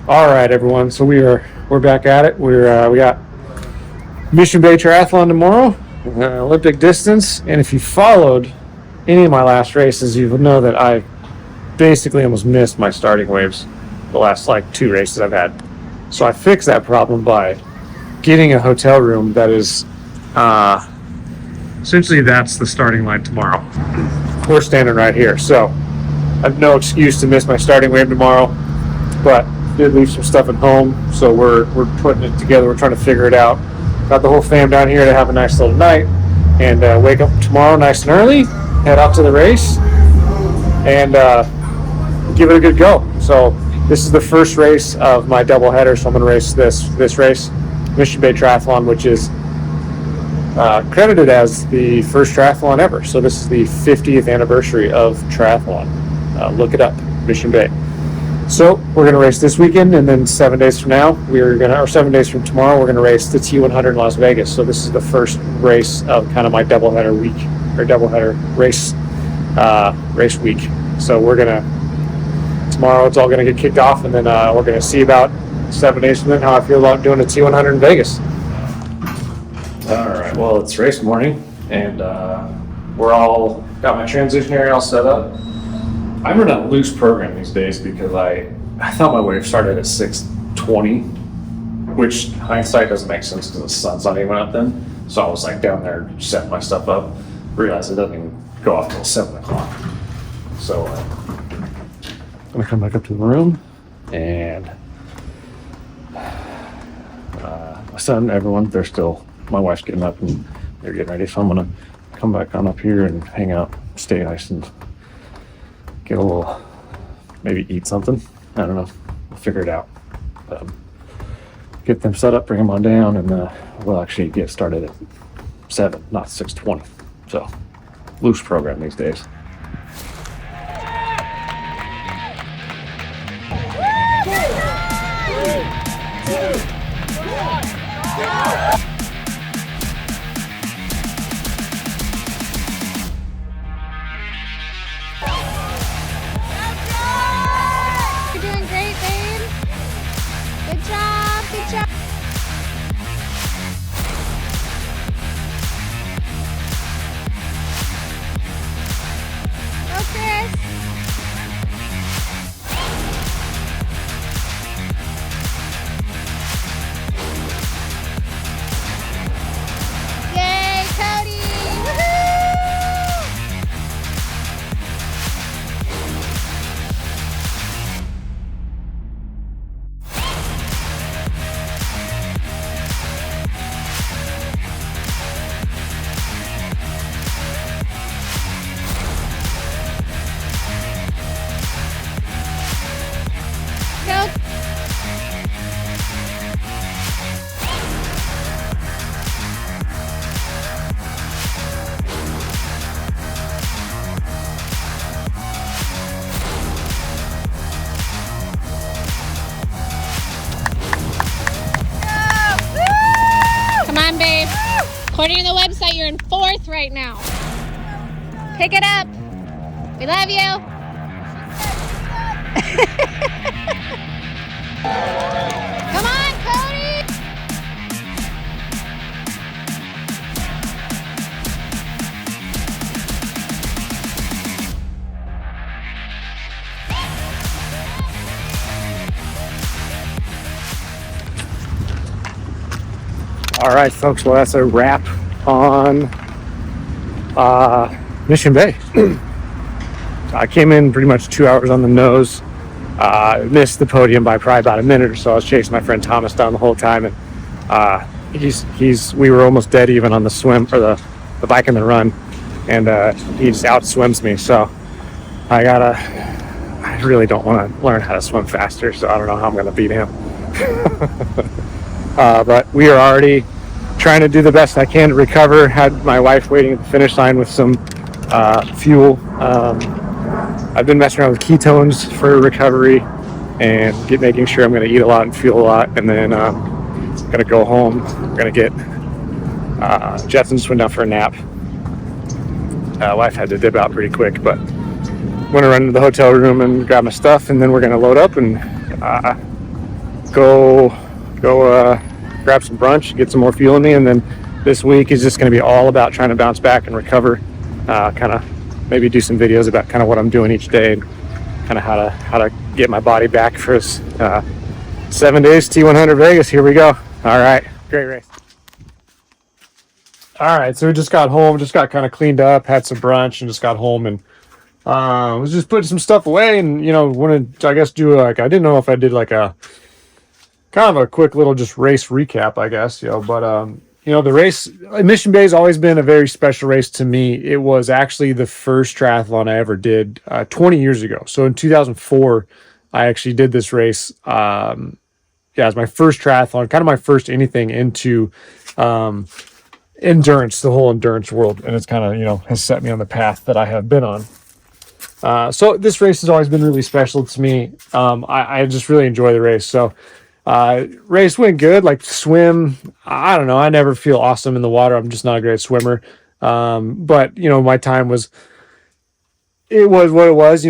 All right, everyone. So we're back at it. We got Mission Bay Triathlon tomorrow, Olympic distance. And if you followed any of my last races, you would know that I basically almost missed my starting waves the last two races I've had. So I fixed that problem by getting a hotel room that is essentially that's the starting line tomorrow. We're standing right here, so I have no excuse to miss my starting wave tomorrow, but did leave some stuff at home, so we're putting it together. We're trying to figure it out. Got the whole fam down here to have a nice little night and wake up tomorrow nice and early, head out to the race, and give it a good go. So this is the first race of my doubleheader, so I'm going to race this race, Mission Bay Triathlon, which is credited as the first triathlon ever. So this is the 50th anniversary of triathlon. Look it up, Mission Bay. So we're going to race this weekend, and then 7 days from now, 7 days from tomorrow, we're going to race the T100 Las Vegas. So this is the first race of kind of my doubleheader week, or doubleheader race week. So tomorrow it's all going to get kicked off, and then we're going to see about 7 days from then how I feel about doing the T100 in Vegas. All right, well, it's race morning, and we're all got my transition area all set up. I'm running a loose program these days because I thought my wave started at 6:20, which hindsight doesn't make sense because the sun's not even up then. So I was down there setting my stuff up, realized it doesn't even go off till 7 o'clock. So I'm gonna come back up to the room, and my son, everyone, my wife's getting up and they're getting ready. So I'm gonna come back on up here and hang out, stay nice, and get a little, maybe eat something. I don't know. We'll figure it out. Get them set up, bring them on down, and we'll actually get started at 7, not 6:20. So, loose program these days. According to the website, you're in 4th right now. Pick it up. We love you. Come on, Cody. All right, folks. Well, that's a wrap on Mission Bay. I came in pretty much 2 hours on the nose. Missed the podium by probably about a minute or so. I was chasing my friend Thomas down the whole time, and we were almost dead even on the swim or the bike and the run, and he just outswims me. So I really don't want to learn how to swim faster. So I don't know how I'm going to beat him. But we are already trying to do the best I can to recover. Had my wife waiting at the finish line with some fuel. I've been messing around with ketones for recovery and making sure I'm going to eat a lot and fuel a lot. And then I'm going to go home. I'm going to get Jetson just went down for a nap. Wife had to dip out pretty quick, but I'm going to run to the hotel room and grab my stuff, and then we're going to load up and go grab some brunch, get some more fuel in me, and then this week is just going to be all about trying to bounce back and recover. Kind of maybe do some videos about kind of what I'm doing each day and kind of how to get my body back for this 7 days T100 Vegas. Here we go. All right, great race. All right, so we just got home, just got kind of cleaned up, had some brunch, and just got home and was just putting some stuff away, and wanted to, I guess, do I didn't know if I did like a kind of a quick little just race recap, I guess, but the race, Mission Bay has always been a very special race to me. It was actually the first triathlon I ever did 20 years ago. So in 2004, I actually did this race. It was my first triathlon, kind of my first anything into endurance, the whole endurance world, and it's kind of has set me on the path that I have been on. So this race has always been really special to me. I just really enjoy the race. So race went good. Like swim, I don't know, I never feel awesome in the water. I'm just not a great swimmer. But my time was, it was what it was.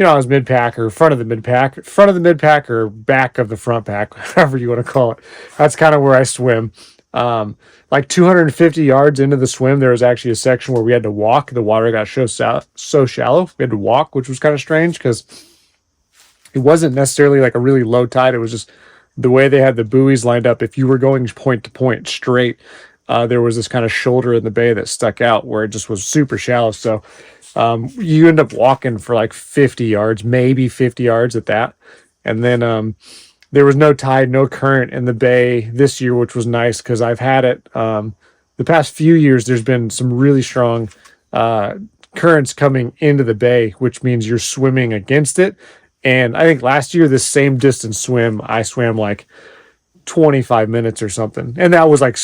I was mid-pack or front of the mid-pack or back of the front pack, however you want to call it. That's kind of where I swim. Like 250 yards into the swim, there was actually a section where we had to walk. The water got so shallow. We had to walk, which was kind of strange because it wasn't necessarily like a really low tide. It was just the way they had the buoys lined up. If you were going point to point straight, there was this kind of shoulder in the bay that stuck out where it just was super shallow. So you end up walking for like 50 yards, maybe 50 yards at that. And then there was no tide, no current in the bay this year, which was nice because I've had it. The past few years, there's been some really strong currents coming into the bay, which means you're swimming against it. And I think last year, this same distance swim, I swam like 25 minutes or something. And that was like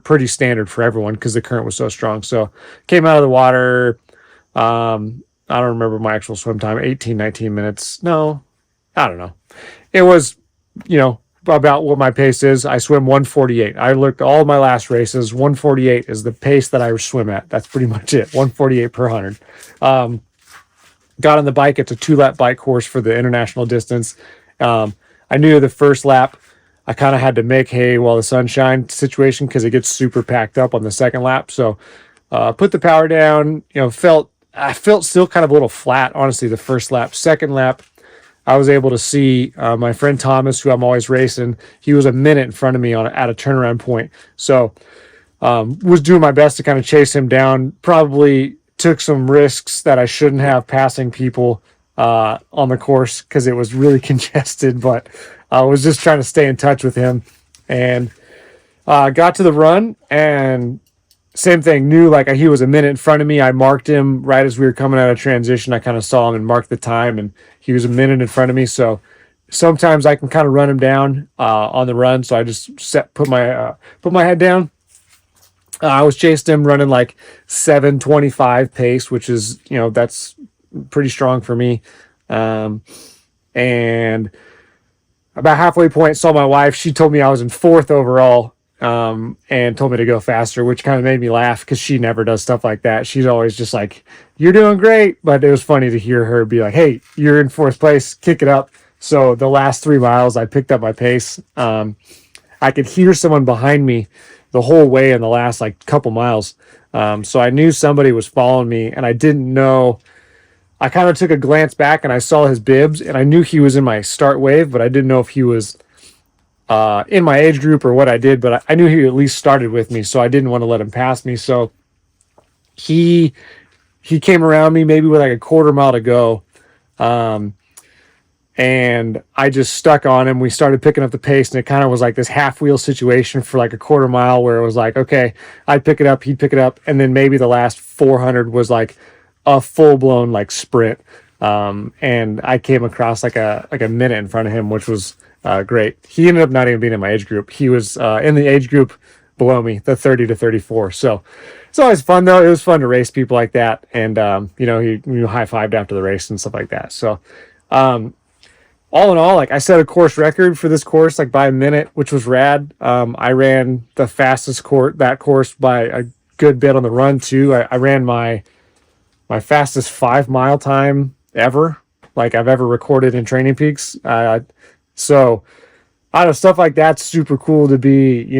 pretty standard for everyone because the current was so strong. So came out of the water. I don't remember my actual swim time, 18, 19 minutes. No, I don't know. It was, about what my pace is. I swim 148. I looked at all my last races. 148 is the pace that I swim at. That's pretty much it. 148 per 100. Got on the bike. It's a 2-lap bike course for the international distance. I knew the first lap, I kind of had to make hay while the sun shined situation because it gets super packed up on the second lap. So put the power down, I felt still kind of a little flat, honestly, the first lap. Second lap, I was able to see my friend Thomas, who I'm always racing. He was a minute in front of me at a turnaround point. So was doing my best to kind of chase him down. Probably took some risks that I shouldn't have passing people on the course because it was really congested, but I was just trying to stay in touch with him. And got to the run and same thing, knew like he was a minute in front of me. I marked him right as we were coming out of transition. I kind of saw him and marked the time, and he was a minute in front of me. So sometimes I can kind of run him down on the run. So I just put my head down. I was chasing him running like 7:25 pace, which is, that's pretty strong for me. And about halfway point, saw my wife. She told me I was in 4th overall. And told me to go faster, which kind of made me laugh because she never does stuff like that. She's always just like, you're doing great. But it was funny to hear her be like, hey, you're in 4th place, kick it up. So the last 3 miles, I picked up my pace. I could hear someone behind me the whole way in the last like couple miles. So I knew somebody was following me and I didn't know. I kind of took a glance back and I saw his bibs and I knew he was in my start wave, but I didn't know if he was in my age group or what I did, but I knew he at least started with me, so I didn't want to let him pass me. So he came around me maybe with like a quarter mile to go, and I just stuck on him. We started picking up the pace, and it kind of was like this half wheel situation for like a quarter mile where it was like, okay, I'd pick it up, he'd pick it up, and then maybe the last 400 was like a full blown like sprint. And I came across like a minute in front of him, which was great. He ended up not even being in my age group. He was in the age group below me, the 30 to 34. So it's always fun though. It was fun to race people like that. And, he high-fived after the race and stuff like that. So all in all, like I set a course record for this course, like by a minute, which was rad. I ran the fastest course by a good bit on the run too. I ran my fastest 5 mile time ever like I've ever recorded in Training Peaks. So I don't know, stuff like that's super cool to be,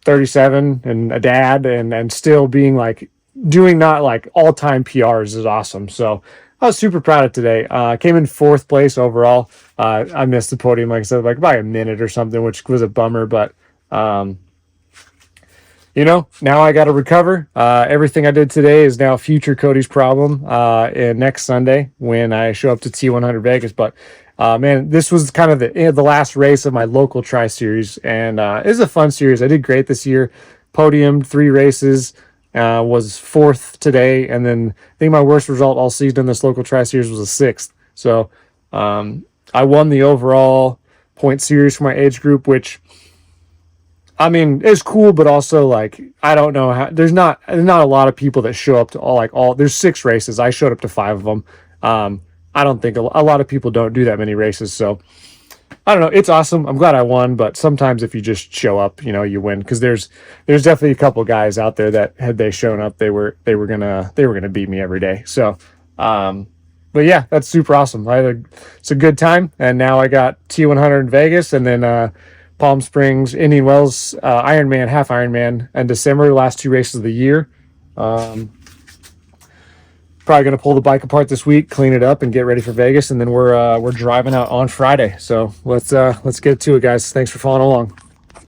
37 and a dad and still being like doing not like all-time PRs is awesome. So I was super proud of today. Came in 4th place overall. I missed the podium, like I said, like by a minute or something, which was a bummer, but now I got to recover. Everything I did today is now future Cody's problem and next Sunday when I show up to T100 Vegas. But man, this was kind of the last race of my local tri series, and it was a fun series. I did great this year. Podiumed 3 races, was 4th today, and then I think my worst result all season in this local tri series was a 6th. So I won the overall point series for my age group, which I mean, it's cool, but also like I don't know how. There's not a lot of people that show up to all. There's 6 races. I showed up to 5 of them. I don't think a lot of people don't do that many races. So I don't know. It's awesome. I'm glad I won, but sometimes if you just show up, you win, because there's definitely a couple guys out there that had they shown up, they were gonna beat me every day. So, but yeah, that's super awesome. It's a good time, and now I got T100 in Vegas, and then Palm Springs, Indian Wells, Ironman, half Ironman, and December, last 2 races of the year. Probably going to pull the bike apart this week, clean it up, and get ready for Vegas. And then we're driving out on Friday. So let's get to it, guys. Thanks for following along.